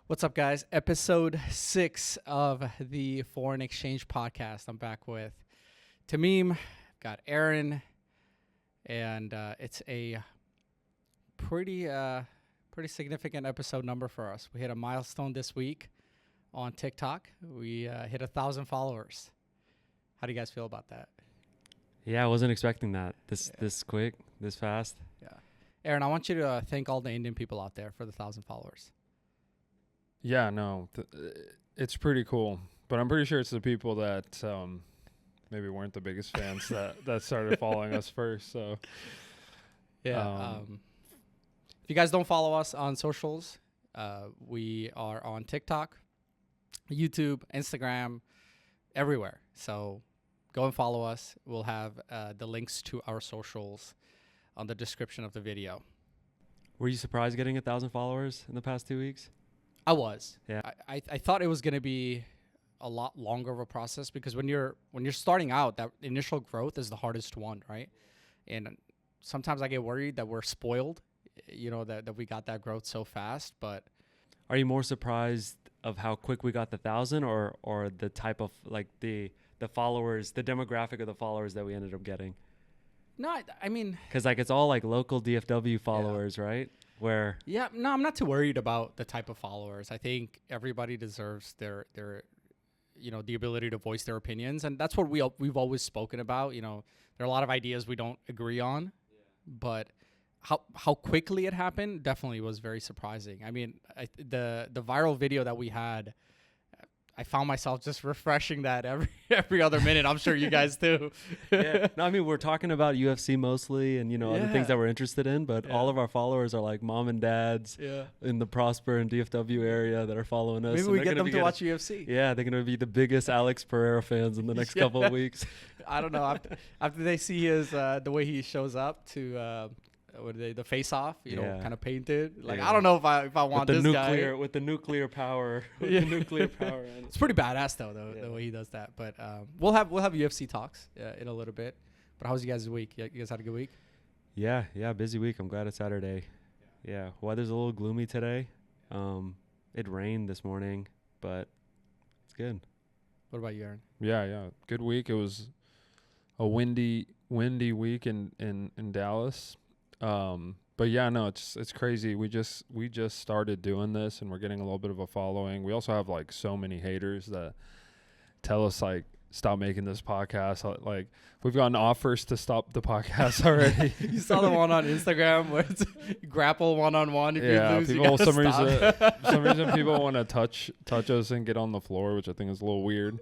What's up, guys? Episode 6 of the Foreign Exchange Podcast. I'm back with Tamiem, got Aaron, and it's a pretty significant episode number for us. We hit a milestone this week on TikTok. We hit 1,000 followers. How do you guys feel about that? Yeah, I wasn't expecting that this quick, this fast. Yeah, Aaron, I want you to thank all the Indian people out there for the 1,000 followers. Yeah, no, it's pretty cool. But I'm pretty sure it's the people that maybe weren't the biggest fans that started following us first. So, yeah. If you guys don't follow us on socials, we are on TikTok, YouTube, Instagram, everywhere. So go and follow us. We'll have the links to our socials on the description of the video. Were you surprised getting 1,000 followers in the past 2 weeks? I was. Yeah. I thought it was going to be a lot longer of a process because when you're starting out, that initial growth is the hardest one, right? And sometimes I get worried that we're spoiled, that we got that growth so fast. But are you more surprised of how quick we got the 1,000 or the type of like the followers, the demographic of the followers that we ended up getting? No, I mean, because like it's all like local DFW followers, right? I'm not too worried about the type of followers. I think everybody deserves their the ability to voice their opinions, and that's what we've always spoken about. There are a lot of ideas we don't agree on, but how quickly it happened definitely was very surprising. I mean, the viral video that we had, I found myself just refreshing that every other minute. I'm sure you guys too. Yeah. No, I mean, we're talking about UFC mostly and, other things that we're interested in, but all of our followers are like mom and dads in the Prosper and DFW area that are following us. Maybe we get them to watch UFC. Yeah, they're going to be the biggest Alex Pereira fans in the next couple of weeks. I don't know. After they see his the way he shows up to the face off, kind of painted. Like, I don't know if I want this guy with the nuclear power. The nuclear power. It's pretty badass though, the way he does that. But we'll have UFC talks in a little bit. But how was you guys' week? You guys had a good week? Yeah, busy week. I'm glad it's Saturday. Yeah, weather's a little gloomy today. It rained this morning, but it's good. What about you, Aaron? Yeah, good week. It was a windy week in Dallas. But yeah, no, it's crazy. We just started doing this and we're getting a little bit of a following. We also have like so many haters that tell us like, stop making this podcast. Like we've gotten offers to stop the podcast already. You saw the one on Instagram where it's grapple one-on-one. If you lose, people, some reason people want to touch us and get on the floor, which I think is a little weird.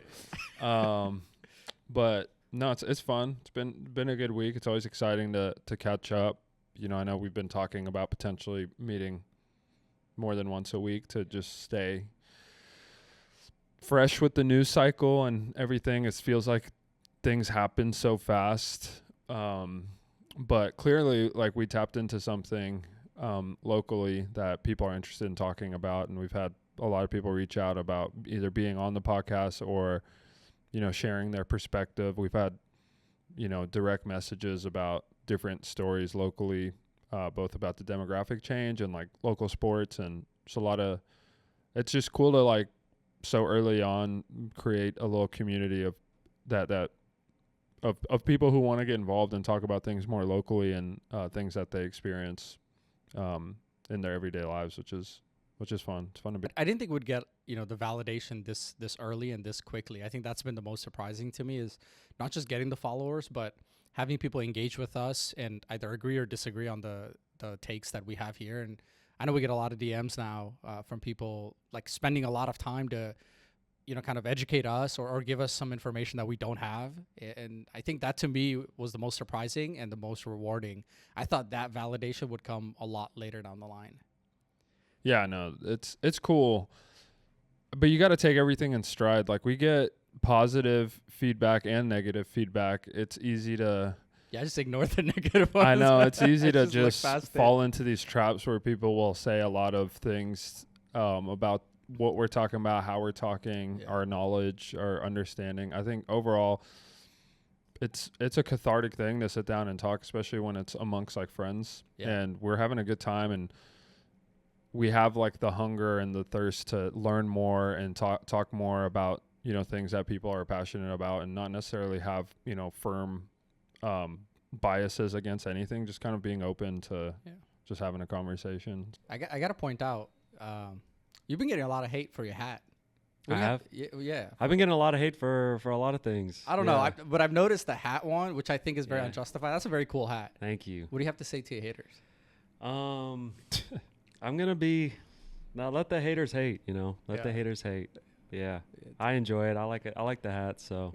But no, it's fun. It's been a good week. It's always exciting to catch up. I know we've been talking about potentially meeting more than once a week to just stay fresh with the news cycle and everything. It feels like things happen so fast. But clearly, like, we tapped into something locally that people are interested in talking about. And we've had a lot of people reach out about either being on the podcast or, sharing their perspective. We've had, direct messages about different stories locally, both about the demographic change and like local sports. And it's it's just cool to like so early on create a little community of of people who want to get involved and talk about things more locally and things that they experience in their everyday lives, which is fun. It's fun to be. I didn't think we'd get the validation this early and this quickly. I think that's been the most surprising to me, is not just getting the followers, but having people engage with us and either agree or disagree on the takes that we have here. And I know we get a lot of DMs now from people like spending a lot of time to, kind of educate us or give us some information that we don't have. And I think that to me was the most surprising and the most rewarding. I thought that validation would come a lot later down the line. Yeah, no, it's cool. But you got to take everything in stride. Like, we get positive feedback and negative feedback. It's easy to just ignore the negative ones. I know it's easy to just fall into these traps where people will say a lot of things about what we're talking about, how we're talking, our knowledge, our understanding. I think overall it's a cathartic thing to sit down and talk, especially when it's amongst like friends and we're having a good time. And we have like the hunger and the thirst to learn more and talk more about, you know, things that people are passionate about, and not necessarily have, you know, firm biases against anything, just kind of being open to just having a conversation. I got to point out, you've been getting a lot of hate for your hat. I have. Yeah. I've been getting a lot of hate for a lot of things. I don't know, but I've noticed the hat one, which I think is very unjustified. That's a very cool hat. Thank you. What do you have to say to your haters? I'm gonna be. Now let the haters hate. You know, let the haters hate. Yeah, I enjoy it. I like it. I like the hat. So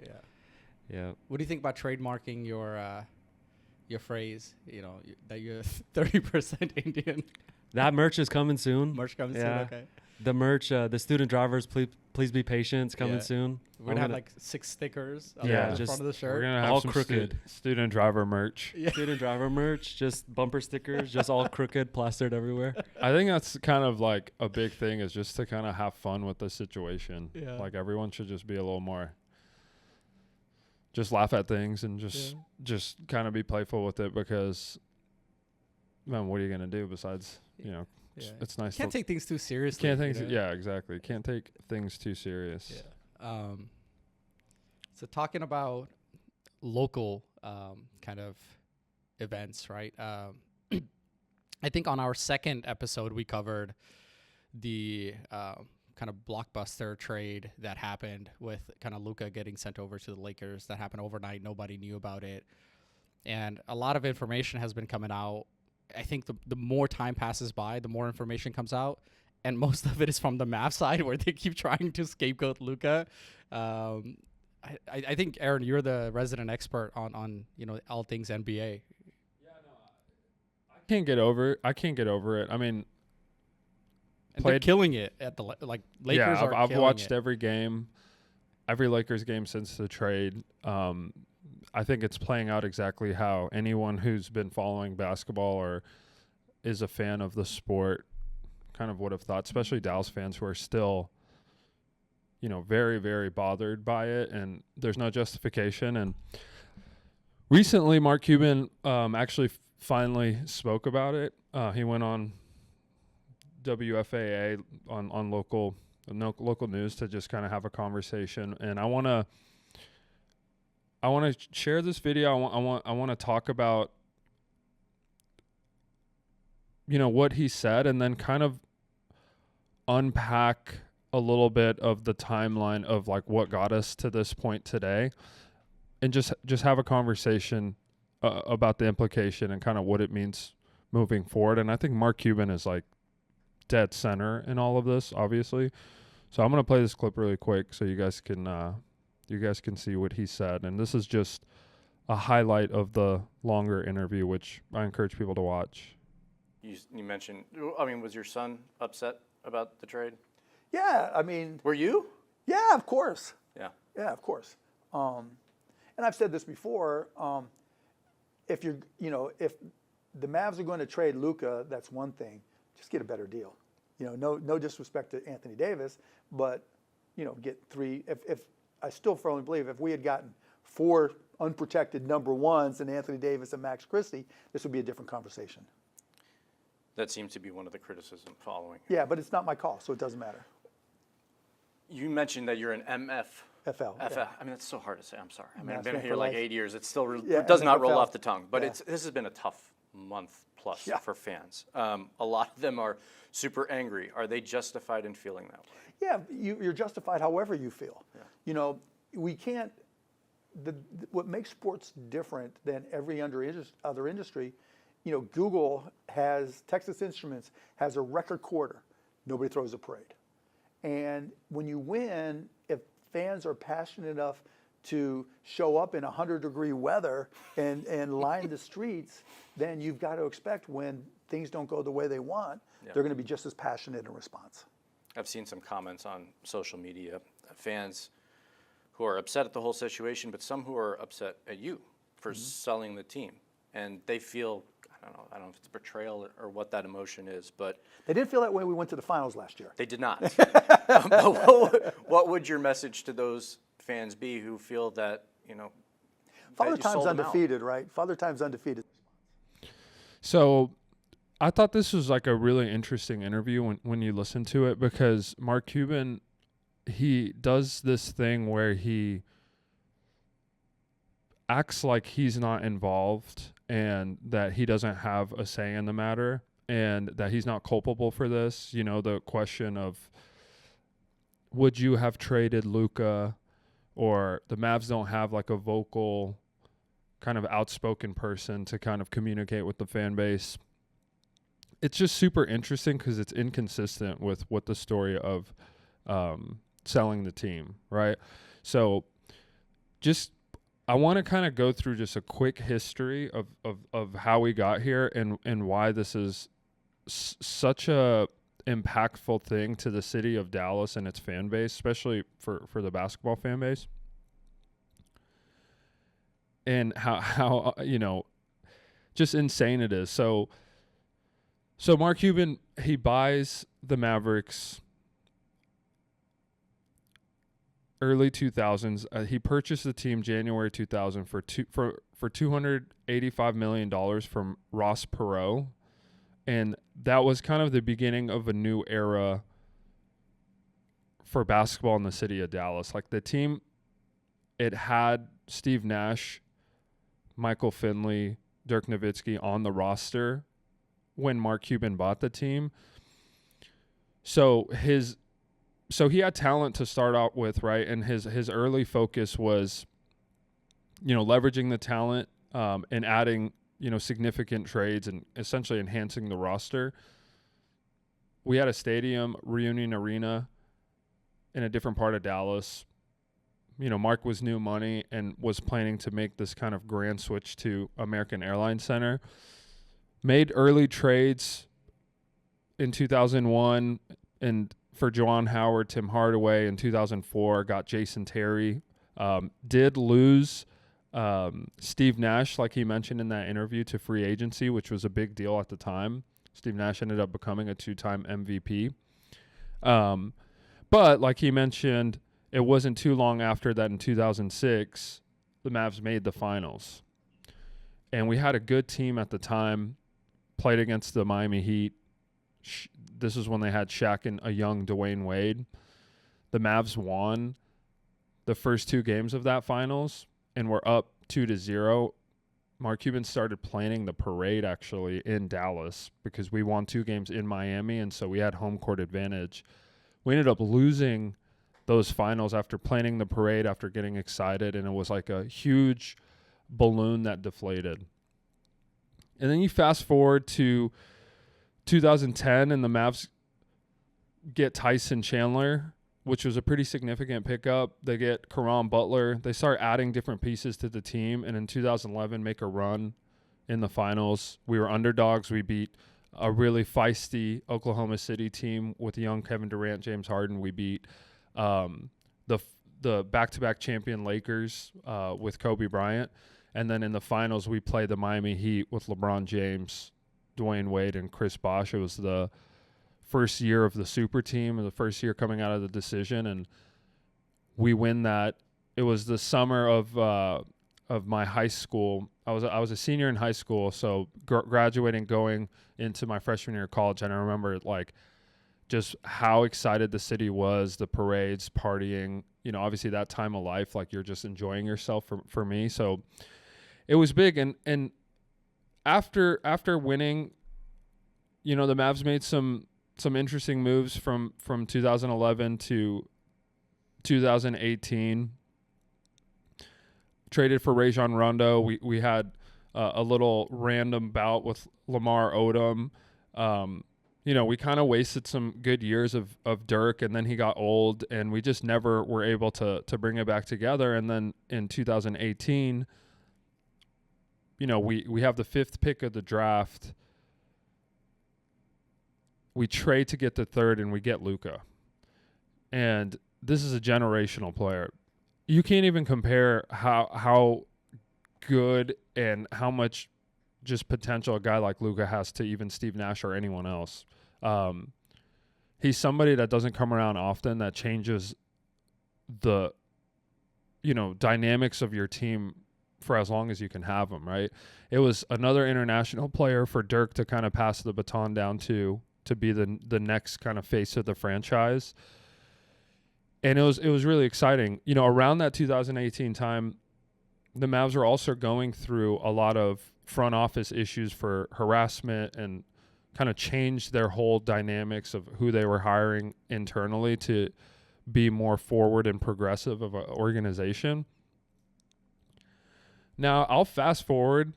yeah. What do you think about trademarking your phrase? You know, that you're 30% Indian. That merch is coming soon. Merch coming soon. Okay. The merch, the student drivers, please be patient. It's coming soon. We're gonna have like 6 stickers on Yeah, the just front of the shirt. We're gonna have all some crooked. Student driver merch. Yeah. Student driver merch, just bumper stickers, just all crooked, plastered everywhere. I think that's kind of like a big thing, is just to kind of have fun with the situation. Yeah. Like everyone should just be a little more, just laugh at things and just kind of be playful with it, because, man, what are you gonna do besides, you know, it's nice. Can't take things too seriously. Can't take exactly. Can't take things too serious. Yeah. So talking about local kind of events, right? I think on our second episode we covered the kind of blockbuster trade that happened with kind of Luka getting sent over to the Lakers. That happened overnight. Nobody knew about it, and a lot of information has been coming out. I think the more time passes by, the more information comes out, and most of it is from the Mavs side, where they keep trying to scapegoat Luka. I think, Aaron, you're the resident expert on you know, all things NBA. Yeah, no, I can't get over it. I mean, and they're killing it at the Lakers. Yeah, I've watched it. every game, every Lakers game since the trade. I think it's playing out exactly how anyone who's been following basketball or is a fan of the sport kind of would have thought, especially Dallas fans who are still, you know, very, very bothered by it, and there's no justification. And recently, Mark Cuban actually finally spoke about it. He went on WFAA on local news to just kind of have a conversation, and I want to share this video. I want to talk about, you know, what he said, and then kind of unpack a little bit of the timeline of like what got us to this point today, and just have a conversation about the implication and kind of what it means moving forward. And I think Mark Cuban is like dead center in all of this, obviously. So I'm going to play this clip really quick so you guys can see what he said. And this is just a highlight of the longer interview, which I encourage people to watch. You mentioned, I mean, was your son upset about the trade? Yeah, I mean. Were you? Yeah, of course. Yeah. Yeah, of course. And I've said this before. If the Mavs are going to trade Luka, that's one thing. Just get a better deal. You know, no disrespect to Anthony Davis, but you know, get 3. If I still firmly believe if we had gotten 4 unprotected number ones and Anthony Davis and Max Christie, this would be a different conversation. That seems to be one of the criticism following. Yeah, but it's not my call, so it doesn't matter. You mentioned that you're an MF. FL. Yeah. I mean, that's so hard to say. I'm sorry. I mean, I've been Master here for like life. 8 years. It still Yeah, it does not roll NFL. off the tongue. But Yeah. this has been a tough month plus Yeah. for fans. A lot of them are super angry. Are they justified in feeling that way? Yeah, you're justified however you feel. Yeah. You know, we can't. What makes sports different than every other industry, you know, Texas Instruments has a record quarter. Nobody throws a parade. And when you win, if fans are passionate enough to show up in 100-degree weather and line the streets, then you've got to expect when things don't go the way they want, they're going to be just as passionate in response. I've seen some comments on social media, fans who are upset at the whole situation, but some who are upset at you for selling the team. And they feel, I don't know if it's betrayal or what that emotion is, but They didn't feel that way when we went to the finals last year. they did not. But what would your message to those fans be who feel that, you know, Father that you Time's sold them out? undefeated, right? Father Time's undefeated. So I thought this was like a really interesting interview when you listen to it, because Mark Cuban, he does this thing where he acts like he's not involved and that he doesn't have a say in the matter and that he's not culpable for this. You know, the question of, would you have traded Luka, or the Mavs don't have like a vocal kind of outspoken person to kind of communicate with the fan base. It's just super interesting because it's inconsistent with what the story of selling the team, right? So just, I want to kind of go through just a quick history of how we got here and why this is such a impactful thing to the city of Dallas and its fan base, especially for the basketball fan base. And how you know, just insane it is. So Mark Cuban, he buys the Mavericks early 2000s. He purchased the team January 2000 for $285 million from Ross Perot. And that was kind of the beginning of a new era for basketball in the city of Dallas. Like the team, it had Steve Nash, Michael Finley, Dirk Nowitzki on the roster when Mark Cuban bought the team. So he had talent to start out with, right? And his early focus was, you know, leveraging the talent and adding, you know, significant trades and essentially enhancing the roster. We had a stadium, Reunion Arena, in a different part of Dallas. You know, Mark was new money and was planning to make this kind of grand switch to American Airlines Center. Made early trades in 2001 and for Juwan Howard, Tim Hardaway in 2004, got Jason Terry. Did lose Steve Nash, like he mentioned in that interview, to free agency, which was a big deal at the time. Steve Nash ended up becoming a 2-time MVP. But like he mentioned, it wasn't too long after that in 2006, the Mavs made the finals. And we had a good team at the time, played against the Miami Heat. This is when they had Shaq and a young Dwayne Wade. The Mavs won the first 2 games of that finals and were up 2-0. Mark Cuban started planning the parade actually in Dallas because we won 2 games in Miami, and so we had home court advantage. We ended up losing those finals after planning the parade, after getting excited, and it was like a huge balloon that deflated. And then you fast forward to 2010, and the Mavs get Tyson Chandler, which was a pretty significant pickup. They get Caron Butler. They start adding different pieces to the team, and in 2011 make a run in the finals. We were underdogs. We beat a really feisty Oklahoma City team with young Kevin Durant, James Harden. We beat the back-to-back champion Lakers with Kobe Bryant. And then in the finals, we played the Miami Heat with LeBron James, Dwayne Wade, and Chris Bosh. It was the first year of the super team and the first year coming out of the decision, and we win that. It was the summer of my high school. I was a senior in high school, so graduating, going into my freshman year of college, and I remember like just how excited the city was, the parades, partying. You know, obviously that time of life, like you're just enjoying yourself. For me, so it was big. And after winning, you know, the Mavs made some interesting moves from 2011 to 2018. Traded for Rajon Rondo. We had a little random bout with Lamar Odom. You know, we kind of wasted some good years of Dirk, and then he got old, and we just never were able to bring it back together. And then in 2018, you know, we have the 5th pick of the draft. We trade to get the 3rd, and we get Luka. And this is a generational player. You can't even compare how good and how much just potential a guy like Luka has to even Steve Nash or anyone else. He's somebody that doesn't come around often, that changes the, you know, dynamics of your team for as long as you can have them, right? It was another international player for Dirk to kind of pass the baton down to be the next kind of face of the franchise. And it was really exciting. You know, around that 2018 time, the Mavs were also going through a lot of front office issues for harassment and kind of changed their whole dynamics of who they were hiring internally to be more forward and progressive of an organization. Now, I'll fast forward.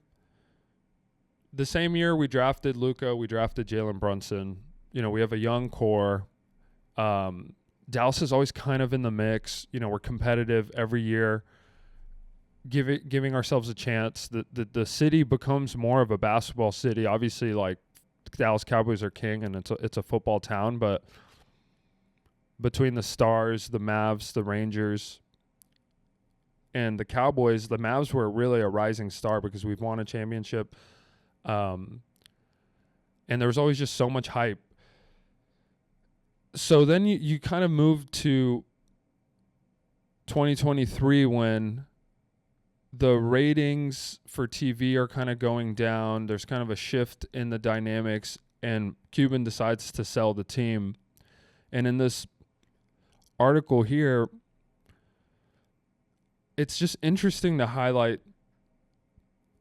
The same year we drafted Luka, we drafted Jalen Brunson. You know, we have a young core. Dallas is always kind of in the mix. You know, we're competitive every year, giving ourselves a chance. The city becomes more of a basketball city. Obviously, like, Dallas Cowboys are king, and it's a football town, but between the Stars, the Mavs, the Rangers, and the Cowboys, the Mavs were really a rising star because we've won a championship. And there was always just so much hype. So then you kind of move to 2023 when the ratings for TV are kind of going down. There's kind of a shift in the dynamics, and Cuban decides to sell the team. And in this article here, it's just interesting to highlight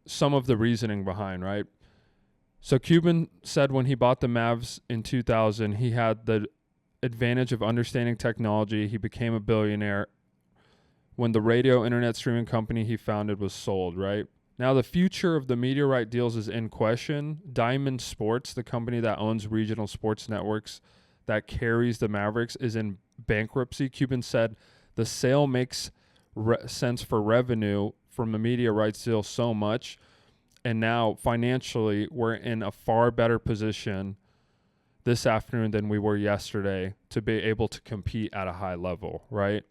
some of the reasoning behind, right? So Cuban said when he bought the Mavs in 2000, he had the advantage of understanding technology. He became a billionaire when the radio internet streaming company he founded was sold, right? Now the future of the media right deals is in question. Diamond Sports, the company that owns regional sports networks that carries the Mavericks, is in bankruptcy. Cuban said the sale makes sense for revenue from the media rights deal so much, and now financially we're in a far better position this afternoon than we were yesterday to be able to compete at a high level, right?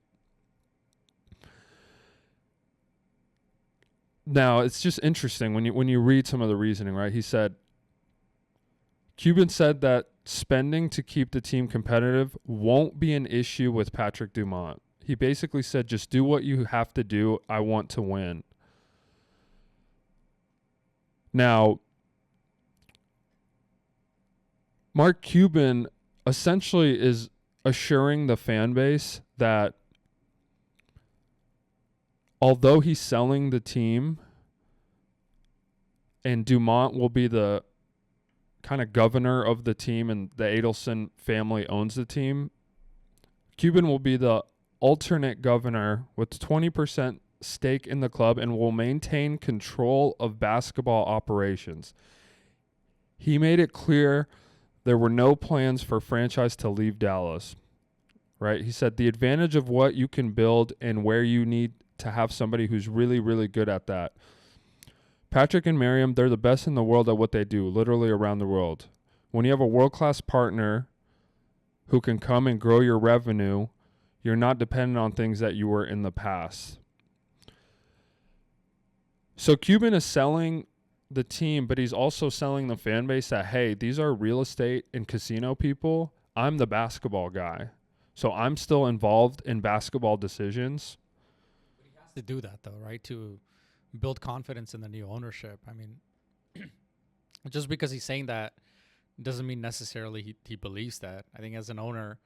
Now, it's just interesting when you read some of the reasoning, right? Cuban said that spending to keep the team competitive won't be an issue with Patrick Dumont. He basically said, just do what you have to do. I want to win. Now, Mark Cuban essentially is assuring the fan base that although he's selling the team and Dumont will be the kind of governor of the team and the Adelson family owns the team, Cuban will be the alternate governor with 20% stake in the club and will maintain control of basketball operations. He made it clear there were no plans for franchise to leave Dallas, right? He said the advantage of what you can build and where you need to have somebody who's really, really good at that. Patrick and Miriam, they're the best in the world at what they do, literally around the world. When you have a world-class partner who can come and grow your revenue, you're not dependent on things that you were in the past. So Cuban is selling the team, but he's also selling the fan base that, hey, these are real estate and casino people. I'm the basketball guy. So I'm still involved in basketball decisions. But he has to do that, though, right? To build confidence in the new ownership. I mean, just because he's saying that doesn't mean necessarily he believes that. I think as an owner,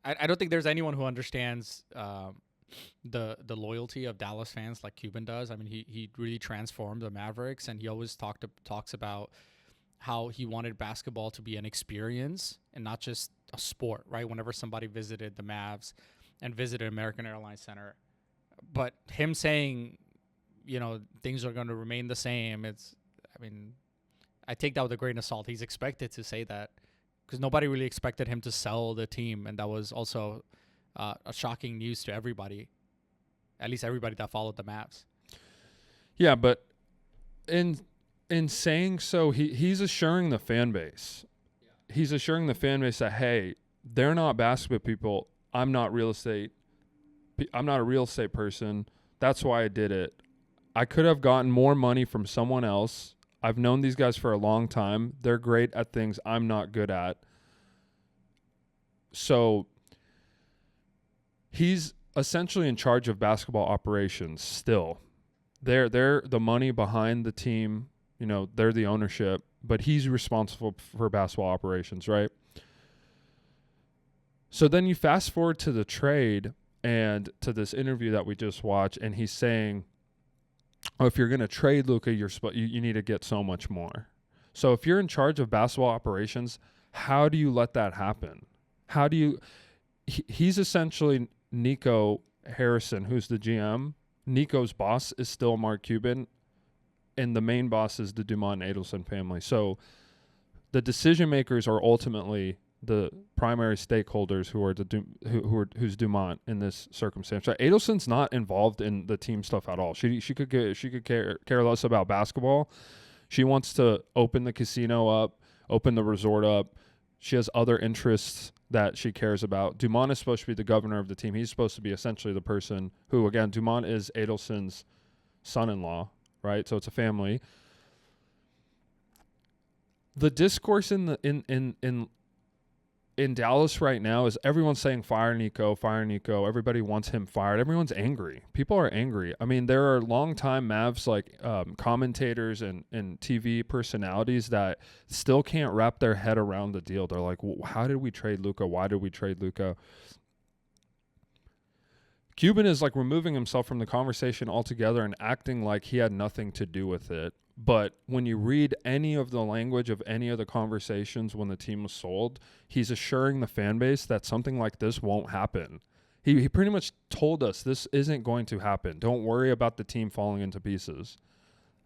I don't think there's anyone who understands the loyalty of Dallas fans like Cuban does. I mean, he really transformed the Mavericks, and he always talks about how he wanted basketball to be an experience and not just a sport, right? Whenever somebody visited the Mavs and visited American Airlines Center. But him saying, you know, things are going to remain the same, I take that with a grain of salt. He's expected to say that because nobody really expected him to sell the team, and that was also a shocking news to everybody, at least everybody that followed the Mavs. Yeah, but in saying so, he's assuring the fan base. Yeah. He's assuring the fan base that, hey, they're not basketball people. I'm not real estate. I'm not a real estate person. That's why I did it. I could have gotten more money from someone else. I've known these guys for a long time. They're great at things I'm not good at. So he's essentially in charge of basketball operations still. they're the money behind the team. You know, they're the ownership, but he's responsible for basketball operations, right? So then you fast forward to the trade and to this interview that we just watched, and he's saying, oh, if you're going to trade Luka, you need to get so much more. So if you're in charge of basketball operations, how do you let that happen? How do you he's essentially Nico Harrison, who's the GM. Nico's boss is still Mark Cuban, and the main boss is the Dumont and Adelson family. So the decision makers are ultimately the primary stakeholders who are who's Dumont in this circumstance. So Adelson's not involved in the team stuff at all. She could care less about basketball. She wants to open the casino up, open the resort up. She has other interests that she cares about. Dumont is supposed to be the governor of the team. He's supposed to be essentially the person who, again, Dumont is Adelson's son-in-law, right? So it's a family. The discourse in Dallas right now is everyone's saying fire Nico. Everybody wants him fired. Everyone's angry. People are angry. I mean, there are longtime Mavs commentators and TV personalities that still can't wrap their head around the deal. They're like, how did we trade Luka? Why did we trade Luka? Cuban is like removing himself from the conversation altogether and acting like he had nothing to do with it. But when you read any of the language of any of the conversations when the team was sold, he's assuring the fan base that something like this won't happen. He pretty much told us this isn't going to happen. Don't worry about the team falling into pieces.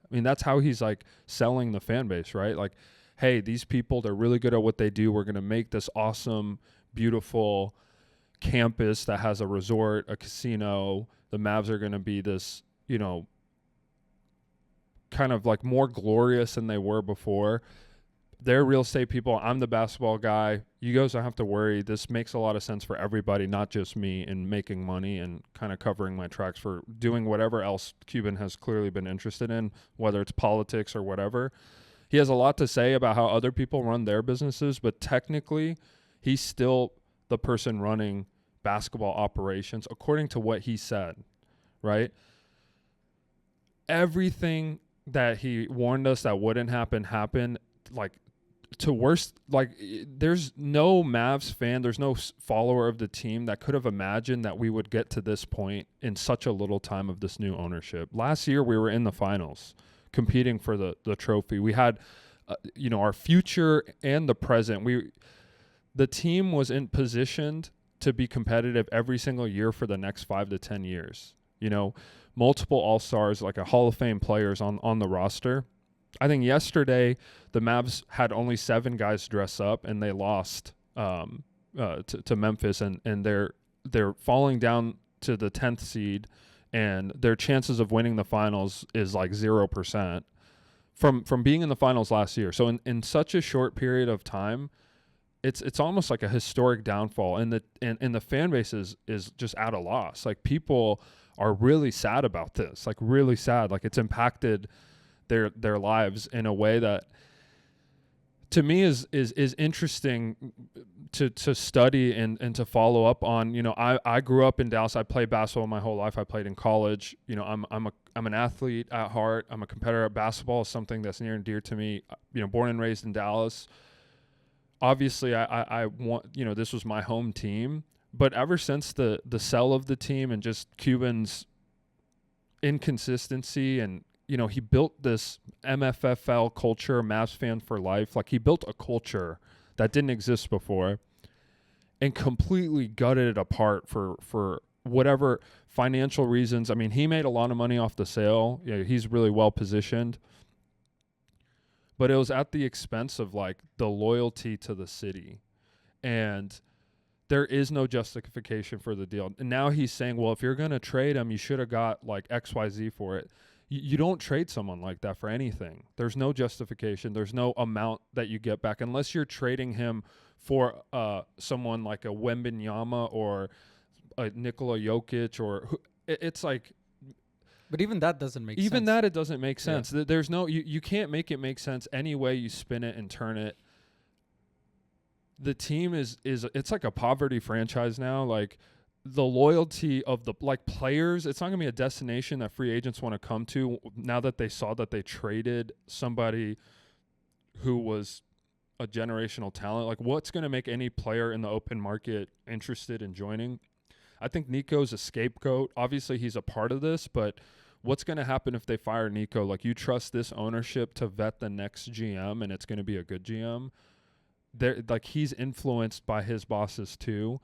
I mean, that's how he's like selling the fan base, right? Like, hey, these people, they're really good at what they do. We're going to make this awesome, beautiful campus that has a resort, a casino. The Mavs are going to be this, you know, kind of like more glorious than they were before. They're real estate people. I'm the basketball guy. You guys don't have to worry. This makes a lot of sense for everybody, not just me, in making money and kind of covering my tracks for doing whatever else Cuban has clearly been interested in, whether it's politics or whatever. He has a lot to say about how other people run their businesses, but technically he's still the person running basketball operations according to what he said, right? Everything that he warned us that wouldn't happen, like, to worst, like, there's no Mavs fan, there's no follower of the team that could have imagined that we would get to this point in such a little time of this new ownership. Last year, we were in the finals competing for the trophy. We had, our future and the present. The team was positioned to be competitive every single year for the next 5 to 10 years. Multiple All-Stars, like a Hall of Fame players on the roster. I think yesterday the Mavs had only 7 guys dress up, and they lost to Memphis, and they're falling down to the 10th seed, and their chances of winning the finals is like 0% from being in the finals last year. So in such a short period of time, it's almost like a historic downfall, and the fan base is just at a loss. Like, people are really sad about this, like really sad. Like, it's impacted their lives in a way that, to me, is interesting to study and to follow up on. I grew up in Dallas. I played basketball my whole life. I played in college. I'm an athlete at heart. I'm a competitor. Basketball is something that's near and dear to me. Born and raised in Dallas. Obviously, I want, this was my home team. But ever since the sell of the team and just Cuban's inconsistency, and, he built this MFFL culture, Mavs fan for life. Like, he built a culture that didn't exist before and completely gutted it apart for whatever financial reasons. I mean, he made a lot of money off the sale. He's really well positioned. But it was at the expense of, like, the loyalty to the city. And there is no justification for the deal. And now he's saying, well, if you're going to trade him, you should have got like XYZ for it. You don't trade someone like that for anything. There's no justification. There's no amount that you get back unless you're trading him for someone like a Wembanyama or a Nikola Jokic it's like. But even that doesn't make sense. Even that, it doesn't make sense. Yeah. There's no, you can't make it make sense any way you spin it and turn it. The team is it's like a poverty franchise now. Like, the loyalty of the players, it's not going to be a destination that free agents want to come to now that they saw that they traded somebody who was a generational talent. Like, what's going to make any player in the open market interested in joining? I think Nico's a scapegoat. Obviously, he's a part of this, but what's going to happen if they fire Nico? Like, you trust this ownership to vet the next GM, and it's going to be a good GM. Like, he's influenced by his bosses too.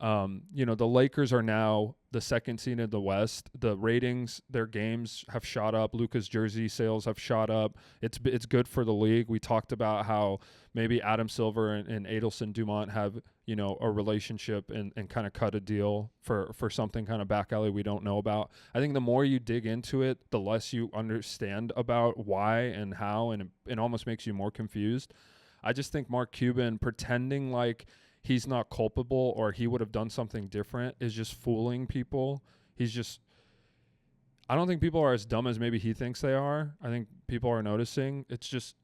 The Lakers are now the second seed in the West. The ratings, their games have shot up. Luka's jersey sales have shot up. It's good for the league. We talked about how maybe Adam Silver and Adelson Dumont have, a relationship and kind of cut a deal for something kind of back alley we don't know about. I think the more you dig into it, the less you understand about why and how, and it almost makes you more confused. I just think Mark Cuban pretending like he's not culpable or he would have done something different is just fooling people. I don't think people are as dumb as maybe he thinks they are. I think people are noticing. It's just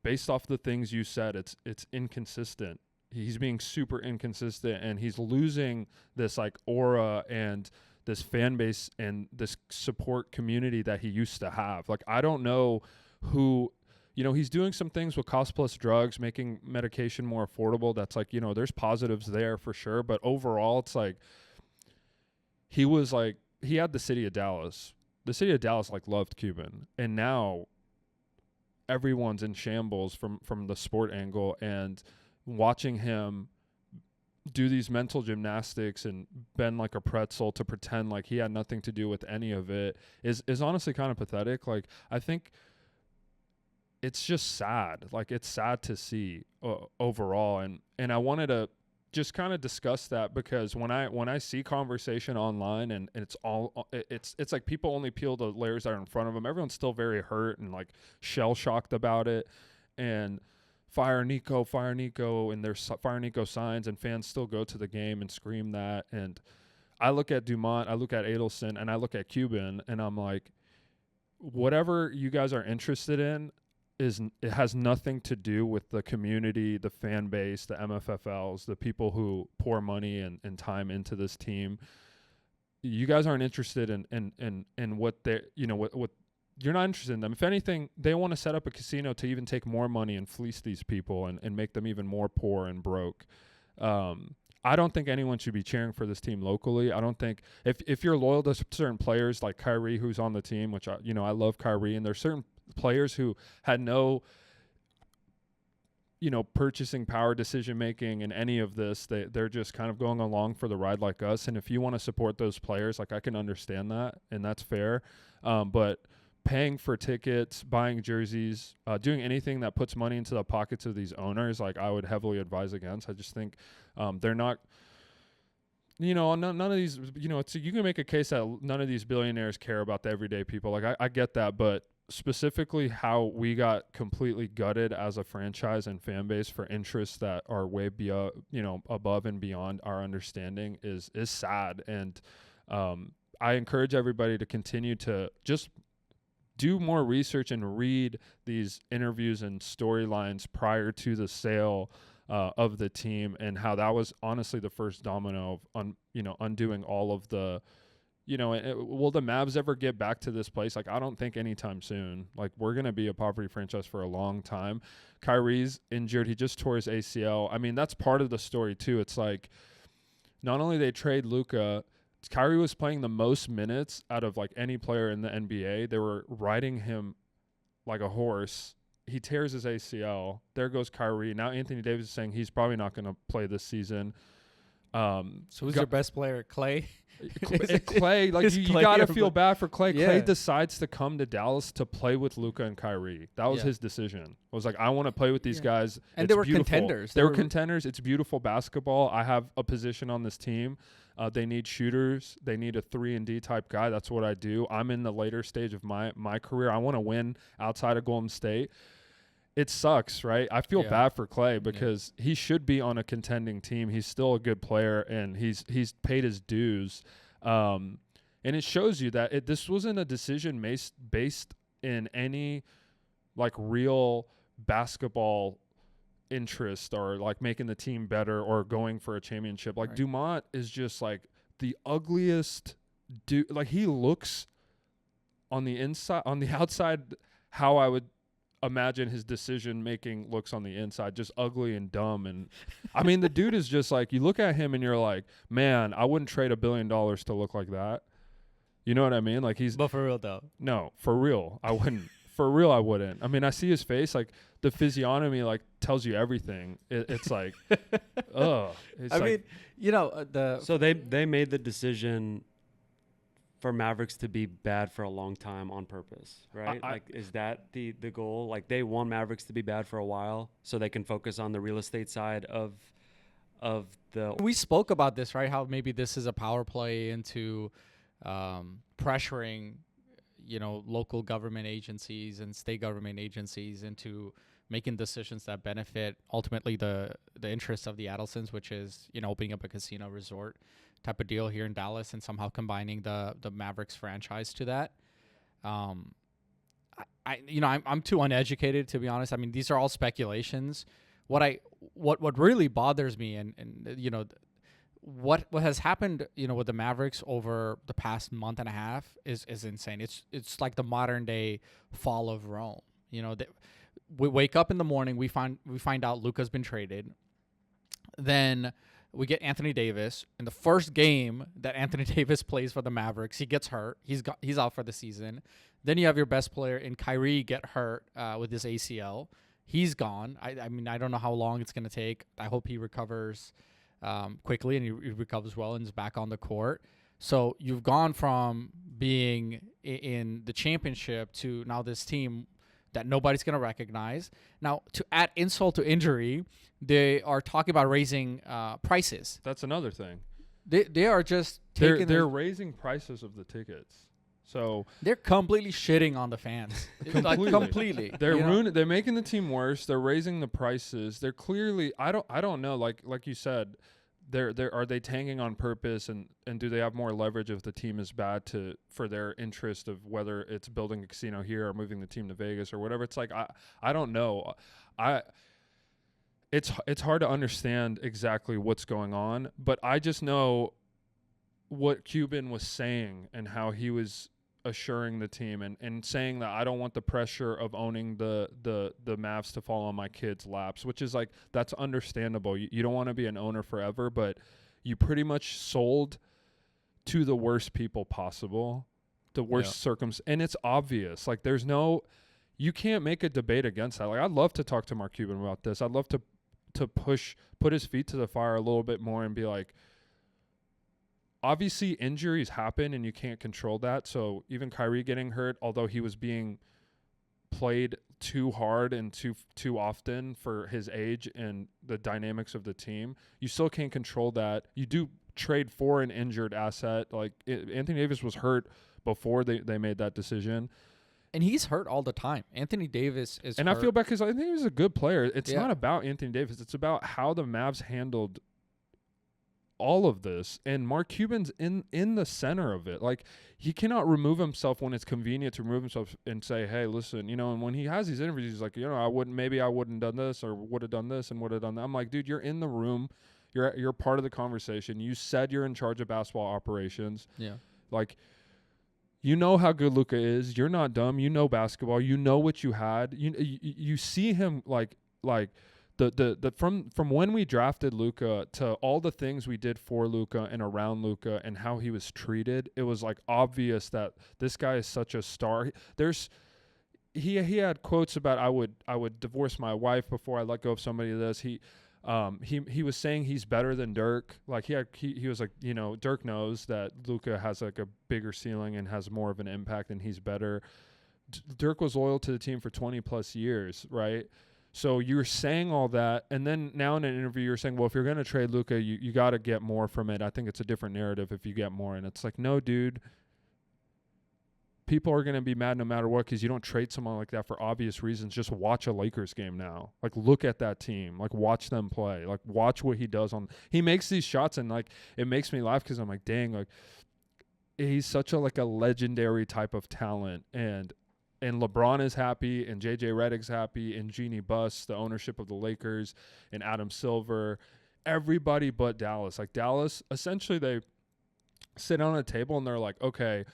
based off the things you said, it's inconsistent. He's being super inconsistent, and he's losing this like aura and this fan base and this support community that he used to have. Like, I don't know who, he's doing some things with cost plus drugs, making medication more affordable. That's like, there's positives there for sure. But overall, it's like he had the city of Dallas. The city of Dallas loved Cuban. And now everyone's in shambles from the sport angle, and watching him do these mental gymnastics and bend like a pretzel to pretend like he had nothing to do with any of it is honestly kind of pathetic. Like, I think it's just sad. Like, it's sad to see overall. And I wanted to just kind of discuss that, because when I see conversation online and it's like people only peel the layers that are in front of them. Everyone's still very hurt and like shell shocked about it, and fire Nico, and there's fire Nico signs, and fans still go to the game and scream that. And I look at Dumont, I look at Adelson, and I look at Cuban, and I'm like, whatever you guys are interested in, it has nothing to do with the community, the fan base, the MFFLs, the people who pour money and time into this team. You guys aren't interested in what they, what you're not interested in them. If anything, they want to set up a casino to even take more money and fleece these people and make them even more poor and broke. I don't think anyone should be cheering for this team locally. I don't think if you're loyal to certain players like Kyrie, who's on the team, which I love Kyrie, and there's certain players who had no purchasing power, decision making in any of this. They're just kind of going along for the ride like us. And if you want to support those players, like, I can understand that, and that's fair. But paying for tickets, buying jerseys, doing anything that puts money into the pockets of these owners, like, I would heavily advise against. I just think they're not, none of these, you can make a case that none of these billionaires care about the everyday people. Like, I get that, but specifically how we got completely gutted as a franchise and fan base for interests that are way beyond, above and beyond our understanding is sad. And I encourage everybody to continue to just do more research and read these interviews and storylines prior to the sale of the team, and how that was honestly the first domino of undoing all of the, will the Mavs ever get back to this place? Like, I don't think anytime soon. Like, we're going to be a poverty franchise for a long time. Kyrie's injured. He just tore his ACL. I mean, that's part of the story too. It's like, not only they trade Luka, Kyrie was playing the most minutes out of like any player in the NBA. They were riding him like a horse. He tears his ACL. There goes Kyrie. Now Anthony Davis is saying he's probably not going to play this season. So who's your best player? Clay? Clay, like, you got to feel bad for Clay. Yeah. Clay decides to come to Dallas to play with Luka and Kyrie. That was his decision. I was like, I want to play with these guys. And it's they were beautiful. contenders. They were contenders. It's beautiful basketball. I have a position on this team. They need shooters. They need a 3-and-D type guy. That's what I do. I'm in the later stage of my career. I want to win outside of Golden State. It sucks, right? I feel bad for Clay because he should be on a contending team. He's still a good player, and he's paid his dues. And it shows you that this wasn't a decision based in any like real basketball interest or like making the team better or going for a championship. Like, Dumont is just like the ugliest dude. Like, he looks on the outside how I would imagine his decision making looks on the inside, just ugly and dumb. And I mean, the dude is just like, you look at him and you're like, man, I wouldn't trade $1 billion to look like that. You know what I mean? Like, But for real though. No, for real, I wouldn't. For real, I wouldn't. I mean, I see his face, like the physiognomy, like tells you everything. It's like, ugh. I mean, you know, So they made the decision for Mavericks to be bad for a long time on purpose, right? Like, is that the goal? Like, they want Mavericks to be bad for a while so they can focus on the real estate side of the. we spoke about this, right? How maybe this is a power play into pressuring, you know, local government agencies and state government agencies into making decisions that benefit ultimately the interests of the Adelsons, which is, you know, opening up a casino resort type of deal here in Dallas and somehow combining the Mavericks franchise to that. I'm too uneducated, to be honest. I mean, these are all speculations. What really bothers me and you know, what has happened, you know, with the Mavericks over the past month and a half is insane. It's like the modern day fall of Rome. You know, we wake up in the morning, we find out Luka's been traded. Then we get Anthony Davis. In the first game that Anthony Davis plays for the Mavericks, he gets hurt. He's out for the season. Then you have your best player in Kyrie get hurt with his ACL. He's gone. I mean, I don't know how long it's going to take. I hope he recovers quickly and he recovers well and is back on the court. So you've gone from being in the championship to now this team that nobody's going to recognize. Now, to add insult to injury, they are talking about raising prices. That's another thing. They are just taking they're raising prices of the tickets. So they're completely shitting on the fans. Completely. They're making the team worse. They're raising the prices. They're clearly I don't know, like you said, are they tanking on purpose and do they have more leverage if the team is bad for their interest of whether it's building a casino here or moving the team to Vegas or whatever? It's like I don't know. It's hard to understand exactly what's going on, but I just know what Cuban was saying and how he was assuring the team and saying that I don't want the pressure of owning the Mavs to fall on my kids' laps, which is like, that's understandable. You don't want to be an owner forever, but you pretty much sold to the worst people possible, the worst circumstances. And it's obvious. Like, you can't make a debate against that. Like, I'd love to talk to Mark Cuban about this. I'd love to put his feet to the fire a little bit more and be like, obviously injuries happen and you can't control that. So even Kyrie getting hurt, although he was being played too hard and too often for his age and the dynamics of the team, you still can't control that. You do trade for an injured asset. Like, Anthony Davis was hurt before they made that decision. And he's hurt all the time. Anthony Davis is hurt. I feel bad because I think he's a good player. It's not about Anthony Davis. It's about how the Mavs handled all of this, and Mark Cuban's in the center of it. Like, he cannot remove himself when it's convenient to remove himself and say, hey, listen, you know, and when he has these interviews, he's like, you know, I wouldn't done this or would have done this and would have done that. I'm like, dude, you're in the room. You're part of the conversation. You said you're in charge of basketball operations. Yeah. Like, you know how good Luka is. You're not dumb. You know basketball. You know what you had. You see him like from when we drafted Luka to all the things we did for Luka and around Luka and how he was treated, it was like obvious that this guy is such a star. He had quotes about I would divorce my wife before I let go of somebody. He was saying he's better than Dirk. Like, he was like, you know, Dirk knows that Luka has like a bigger ceiling and has more of an impact and he's better. Dirk was loyal to the team for 20 plus years, right? So you're saying all that, and then now in an interview you're saying, well, if you're going to trade Luka, you got to get more from it. I think it's a different narrative if you get more. And it's like, no, dude. People are going to be mad no matter what because you don't trade someone like that for obvious reasons. Just watch a Lakers game now. Like, look at that team. Like, watch them play. Like, watch what he does he makes these shots, and like, it makes me laugh because I'm like, dang, like, he's such a legendary type of talent, and LeBron is happy, and JJ Redick's happy, and Jeannie Buss, the ownership of the Lakers, and Adam Silver, everybody but Dallas. Like, Dallas, essentially sit on a table and they're like, okay,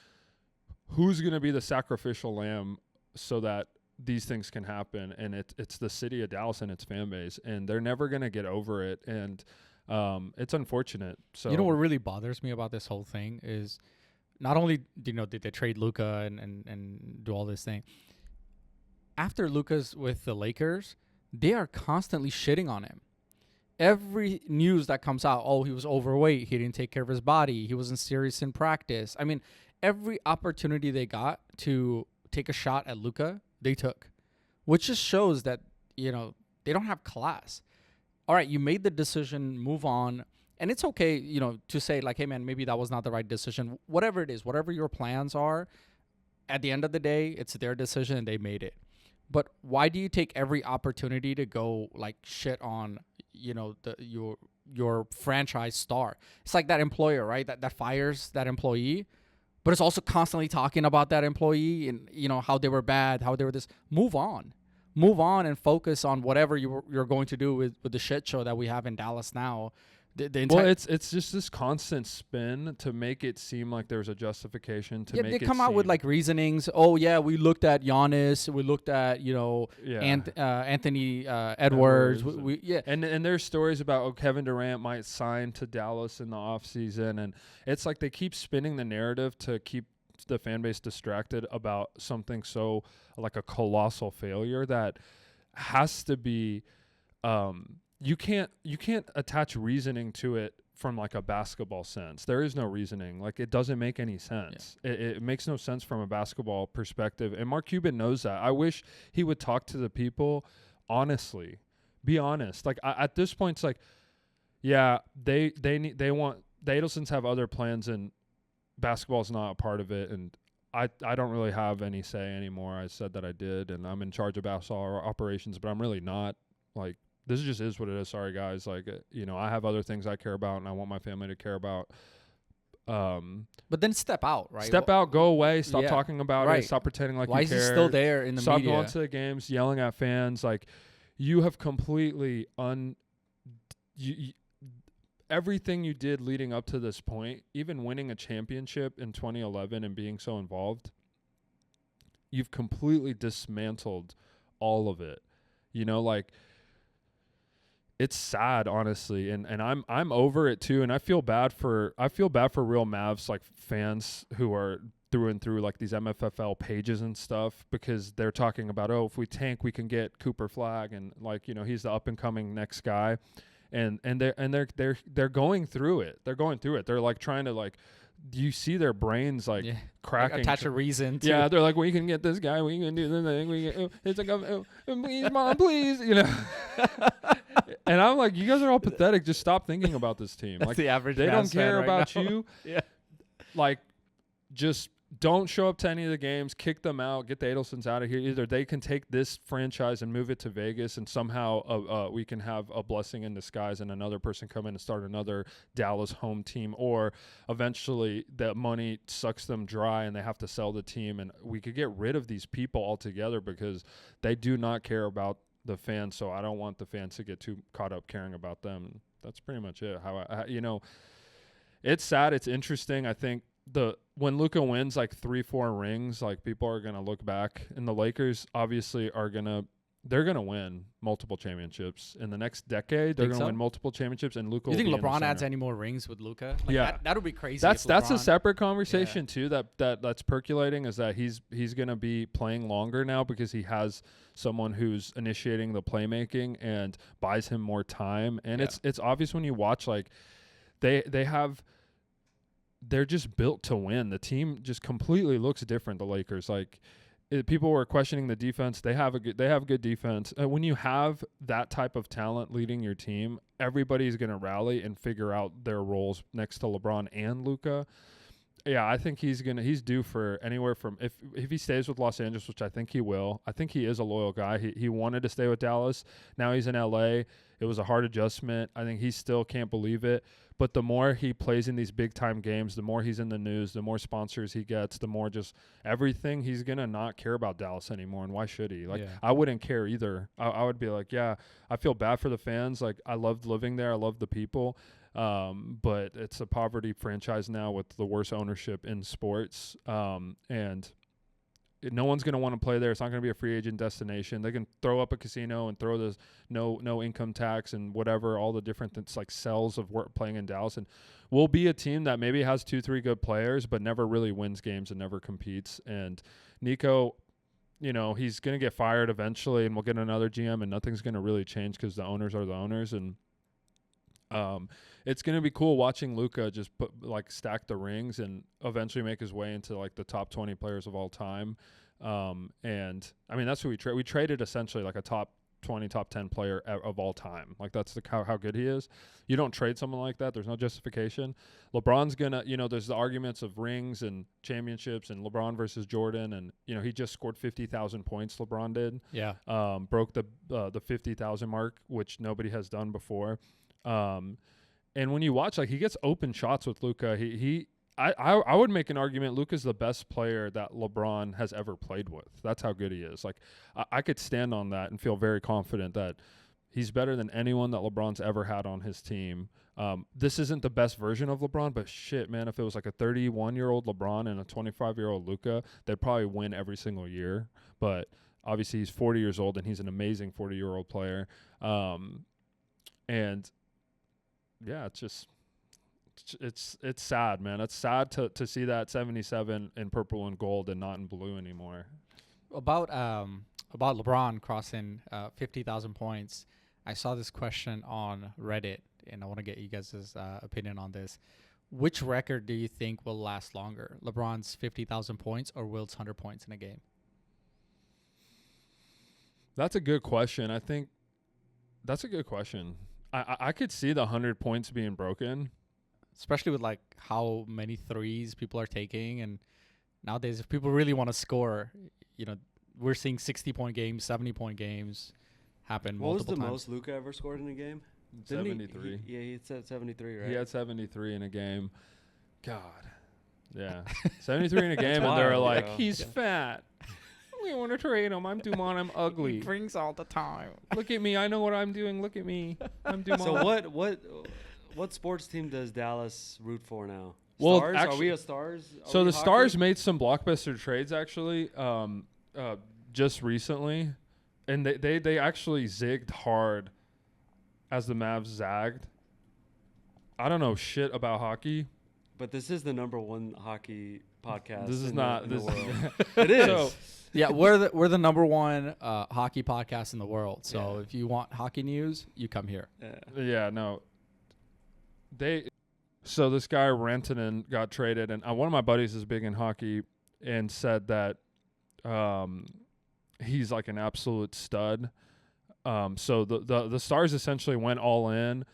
who's going to be the sacrificial lamb so that these things can happen? And it's the city of Dallas and its fan base, and they're never going to get over it. And it's unfortunate. So You know what really bothers me about this whole thing is not only did they trade Luka and do all this thing. After Luka's with the Lakers, they are constantly shitting on him. Every news that comes out, oh, he was overweight, he didn't take care of his body, he wasn't serious in practice. I mean, every opportunity they got to take a shot at Luka, they took, which just shows that, they don't have class. All right, you made the decision, move on. And it's okay, to say like, hey, man, maybe that was not the right decision. Whatever it is, whatever your plans are, at the end of the day, it's their decision and they made it. But why do you take every opportunity to go like shit on, your franchise star? It's like that employer, right? That fires that employee, but it's also constantly talking about that employee and, how they were bad, how they were this. Move on and focus on whatever you're going to do with the shit show that we have in Dallas now. Well, it's just this constant spin to make it seem like there's a justification to make it. They come out with like reasonings. Oh yeah, we looked at Giannis. We looked at Anthony Edwards. And there's stories about Kevin Durant might sign to Dallas in the offseason, and it's like they keep spinning the narrative to keep the fan base distracted about something so like a colossal failure that has to be. You can't attach reasoning to it from like a basketball sense. There is no reasoning. Like it doesn't make any sense. Yeah. It makes no sense from a basketball perspective. And Mark Cuban knows that. I wish he would talk to the people honestly. Be honest. Like at this point, it's like, yeah, they want the Adelsons have other plans and basketball is not a part of it. And I don't really have any say anymore. I said that I did, and I'm in charge of basketball operations, but I'm really not. Like, this just is what it is. Sorry, guys. Like, I have other things I care about, and I want my family to care about. But then step out, right? Step out, go away, stop talking about it, stop pretending like Why you is care. he still there in the stop media? Stop going to the games, yelling at fans. Like, you have completely everything you did leading up to this point, even winning a championship in 2011 and being so involved, you've completely dismantled all of it. Like, it's sad, honestly, and I'm over it too, and I feel bad for real Mavs like fans who are through and through like these MFFL pages and stuff, because they're talking about, oh, if we tank we can get Cooper Flagg, and like he's the up and coming next guy, and they're going through it. They're like trying to like. You see their brains like cracking. Attach a reason to. Yeah, they're like, we can get this guy. We can do the thing. It's like, please, mom, please, And I'm like, you guys are all pathetic. Just stop thinking about this team. That's like the average. They don't care about now. you. Yeah. Like, just don't show up to any of the games. Kick them out. Get the Adelsons out of here. Either they can take this franchise and move it to Vegas, and somehow we can have a blessing in disguise, and another person come in and start another Dallas home team, or eventually that money sucks them dry and they have to sell the team, and we could get rid of these people altogether because they do not care about the fans. So I don't want the fans to get too caught up caring about them. That's pretty much it. It's sad. It's interesting. I think when Luka wins like 3-4 rings, like people are gonna look back, and the Lakers obviously they're gonna win multiple championships in the next decade. They're gonna win multiple championships, and Luka. You think LeBron adds any more rings with Luka? Like yeah, that would be crazy. That's a separate conversation too. That's percolating, is that he's gonna be playing longer now because he has someone who's initiating the playmaking and buys him more time. And it's obvious when you watch, like they're just built to win. The team just completely looks different. The Lakers, like people were questioning the defense. They have good defense. When you have that type of talent leading your team, everybody's going to rally and figure out their roles next to LeBron and Luka. Yeah, I think he's due for anywhere from, if he stays with Los Angeles, which I think he will. I think he is a loyal guy. He wanted to stay with Dallas. Now he's in LA. It was a hard adjustment. I think he still can't believe it. But the more he plays in these big-time games, the more he's in the news, the more sponsors he gets, the more just everything, he's going to not care about Dallas anymore. And why should he? Like, I wouldn't care either. I would be like, yeah, I feel bad for the fans. Like, I loved living there. I loved the people. But it's a poverty franchise now with the worst ownership in sports. And no one's going to want to play there. It's not going to be a free agent destination. They can throw up a casino and throw this no income tax and whatever, all the different like cells of playing in Dallas. And we'll be a team that maybe has 2-3 good players, but never really wins games and never competes. And Nico, he's going to get fired eventually, and we'll get another GM, and nothing's going to really change because the owners are the owners. And it's going to be cool watching Luka just stack the rings and eventually make his way into like the top 20 players of all time. And I mean, that's what we traded essentially like a top 20, top 10 player of all time. Like that's how good he is. You don't trade someone like that. There's no justification. LeBron's gonna, there's the arguments of rings and championships and LeBron versus Jordan. And, he just scored 50,000 points. LeBron did. Yeah. Broke the 50,000 mark, which nobody has done before. And when you watch, like, he gets open shots with Luka. I would make an argument Luka's the best player that LeBron has ever played with. That's how good he is. Like, I could stand on that and feel very confident that he's better than anyone that LeBron's ever had on his team. This isn't the best version of LeBron, but shit, man, if it was like a 31-year-old LeBron and a 25-year-old Luka, they'd probably win every single year. But obviously he's 40 years old, and he's an amazing 40-year-old player. And yeah, it's just it's sad, man. It's sad to see that 77 in purple and gold and not in blue anymore. About LeBron crossing 50,000 points, I saw this question on Reddit, and I want to get you guys' opinion on this. Which record do you think will last longer, LeBron's 50,000 points or Wilt's 100 points in a game? That's a good question. I think that's a good question. I could see the 100 points being broken. Especially with, like, how many threes people are taking. And nowadays, if people really want to score, we're seeing 60-point games, 70-point games happen multiple times. What was the most Luka ever scored in a game? 73. He said 73, right? He had 73 in a game. God. Yeah. 73 in a game, and they're like, he's fat. We want to trade him. I'm Dumont. I'm ugly. He drinks all the time. Look at me. I know what I'm doing. Look at me. I'm Dumont. So what sports team does Dallas root for now? Well, Stars? actually, are we a Stars? So the Stars made some blockbuster trades actually, just recently, and they actually zigged hard as the Mavs zagged. I don't know shit about hockey, but this is the #1 hockey podcast. This is not in the this. world. It is. So, yeah, we're the #1 hockey podcast in the world. So if you want hockey news, you come here. Yeah, no. So this guy Rantanen got traded, and one of my buddies is big in hockey and said that he's like an absolute stud. So the Stars essentially went all in,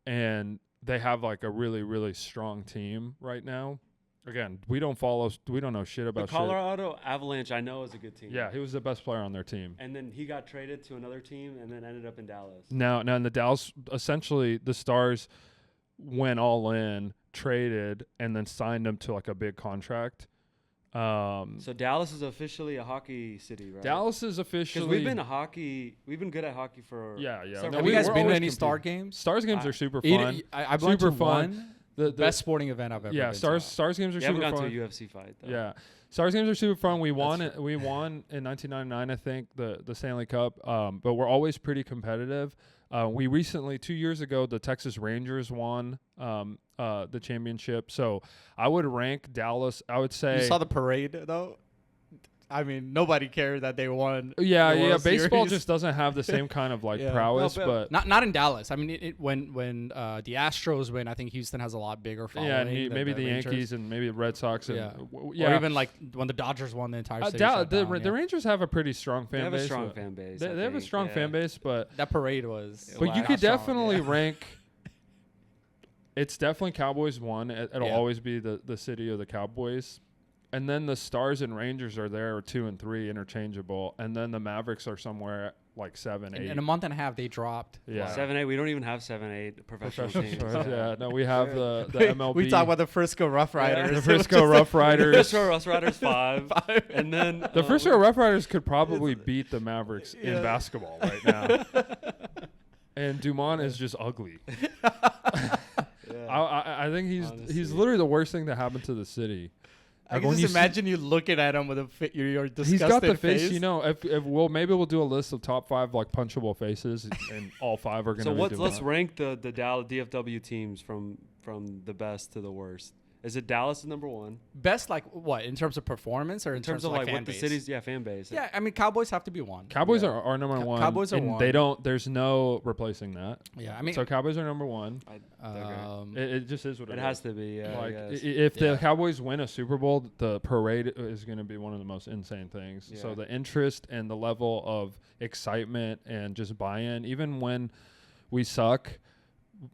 and they have like a really, really strong team right now. Again, we don't know shit about the Colorado Avalanche. I know is a good team. Yeah, he was the best player on their team. And then he got traded to another team, and then ended up in Dallas. Now in the Dallas, essentially the Stars went all in, traded, and then signed him to like a big contract. So Dallas is officially a hockey city, right? Dallas is officially, because we've been good at hockey for Have you guys been to any Star games? Stars games are super fun. I've been to one. The best sporting event I've ever been to. Stars games are super fun. We haven't gone to a UFC fight, though. Yeah. Stars games are super fun. We won in 1999, I think, the Stanley Cup. But we're always pretty competitive. We recently, 2 years ago, the Texas Rangers won the championship. So I would rank Dallas, I would say. You saw the parade, though? I mean, nobody cared that they won. Yeah. Baseball just doesn't have the same kind of prowess, but not in Dallas. I mean, when the Astros win, I think Houston has a lot bigger following. Yeah, maybe the Yankees and maybe the Red Sox. And, or even like when the Dodgers won, the entire city shut down. The Rangers have a pretty strong fan base. They have a strong fan base. They have a strong fan base, but that parade was. But you could definitely rank. It's definitely Cowboys 1. It'll always be the city of the Cowboys. And then the Stars and Rangers are there 2 and 3 interchangeable. And then the Mavericks are somewhere like 7, 8. In a month and a half, they dropped. Yeah. 7, 8. We don't even have 7, 8 professional teams. Yeah. No, we have the MLB. We talk about the Frisco Rough Riders. The Frisco Rough Riders. Frisco Rough Riders 5. And then the Frisco Rough Riders could probably beat the Mavericks in basketball right now. And Dumont is just ugly. I think he's Honestly. literally the worst thing that happened to the city. I Like, can when just you see- imagine you looking at him with your disgusted He's got the face, face. you know. If maybe we'll do a list of top 5 like punchable faces, and all 5 are gonna. So be let's Dumont. rank the Dallas DFW teams from the best to the worst. Is it Dallas is number 1? Best like what in terms of performance or in, In terms of like like fan what the base? city's fan base. Yeah, I mean Cowboys have to be 1. Cowboys Yeah. are number 1. Cowboys are and 1. They don't. There's no replacing that. Yeah, I mean, So Cowboys are number 1. It just is what It it has is. to be. Yeah, Like I guess. if Yeah. the Cowboys win a Super Bowl, the parade is going to be one of the most insane things. So Yeah. the interest and the level of excitement and just buy-in, even when we suck,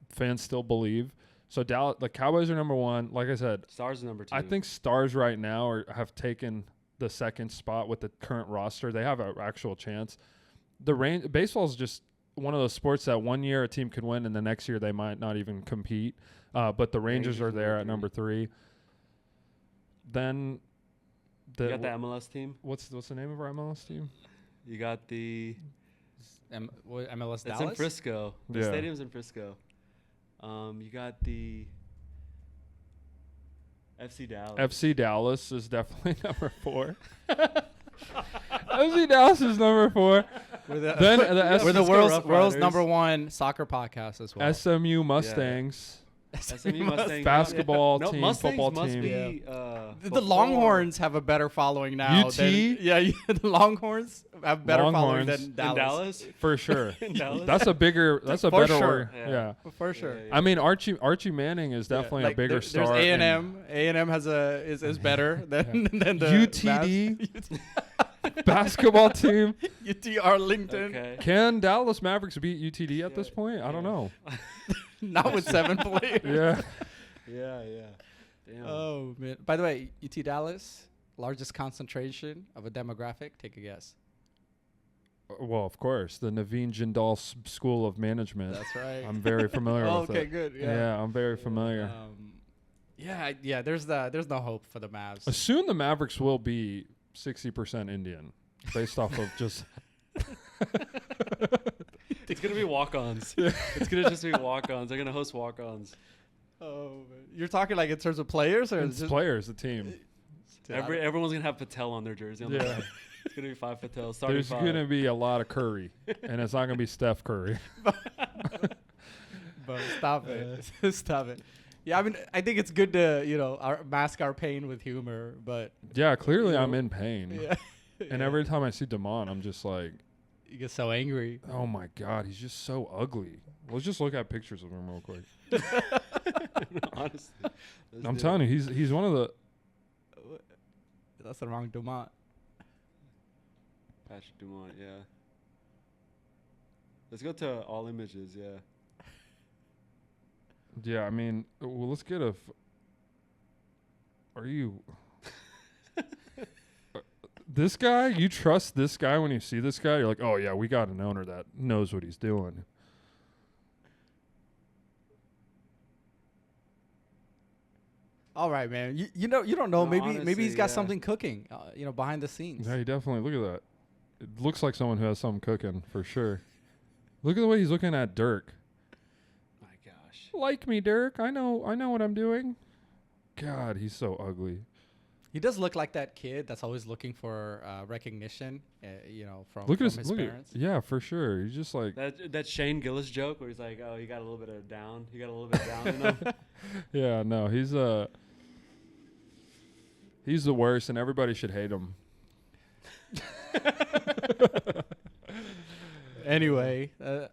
fans still believe. So Dallas, the Cowboys are number 1. Like I said, Stars are number 2. I think Stars right now have taken the second spot with the current roster. They have an actual chance. Baseball is just one of those sports that one year a team could win and the next year they might not even compete. But the Rangers are there at number 3. Then you got the MLS team. what's the name of our MLS team? You got the. MLS It's Dallas. in Frisco. The Yeah. stadium's in Frisco. You got the. FC Dallas. FC Dallas is definitely number 4. FC Dallas is number 4. We're the, Then we're the Frisco world's Rough world's Riders. number 1 soccer podcast as well. SMU Mustangs. SMU Mustangs. Basketball No, team, Mustangs football must team. be, The before- Longhorns have a better following now. UT? The Longhorns have better following Longhorns. than in Dallas. Dallas. For sure. In Dallas. That's a better For org. sure. Yeah. For sure. Yeah, yeah. I mean Archie Manning is definitely a bigger star. There's in A&M. A&M has is better than the UTD. Mavs. basketball team. UT Arlington. Okay. Can Dallas Mavericks beat UTD at this point? I don't know. Not with 7 players. Yeah. Yeah, yeah. Damn. Oh man. By the way, UT Dallas, largest concentration of a demographic. Take a guess. Well, of course, the Naveen Jindal School of Management. That's right. I'm very familiar Oh, with okay, it. good. Yeah, I'm very familiar. Yeah. There's no hope for the Mavs. Soon the Mavericks will be 60% Indian, based off of just. It's gonna be walk-ons. It's gonna just be walk-ons. They're gonna host walk-ons. Oh, man. You're talking like in terms of players or It's just players, the team. Everyone's gonna have Patel on their jersey. On the Yeah. back. It's gonna be 5 Patel. Starting There's 5. going to be a lot of Curry, and it's not going to be Steph Curry. But stop it. Stop it. Yeah, I mean, I think it's good to, mask our pain with humor, but Yeah, clearly I'm in pain. yeah. And every time I see Damon, I'm just like, You get so angry. oh my God, he's just so ugly. Let's just look at pictures of him real quick. Honestly, I'm telling you, he's one of the. That's the wrong Dumont. Patrick Dumont. Yeah. Let's go to all images. Yeah. Yeah, I mean, well, let's get a. Are you. This guy, you trust this guy when you see this guy? You're like, oh yeah, we got an owner that knows what he's doing. All right, man. You don't know. No, maybe honestly, he's got yeah. something cooking. Behind the scenes. Yeah, you definitely look at that. It looks like someone who has something cooking for sure. Look at the way he's looking at Dirk. My gosh. Like me, Dirk. I know what I'm doing. God, he's so ugly. He does look like that kid that's always looking for recognition. From Look at his his parents. Yeah, for sure. He's just like That Shane Gillis joke where he's like, oh, he got a little bit of down. He got a little bit down in him. yeah, no, he's the worst, and everybody should hate him. Anyway,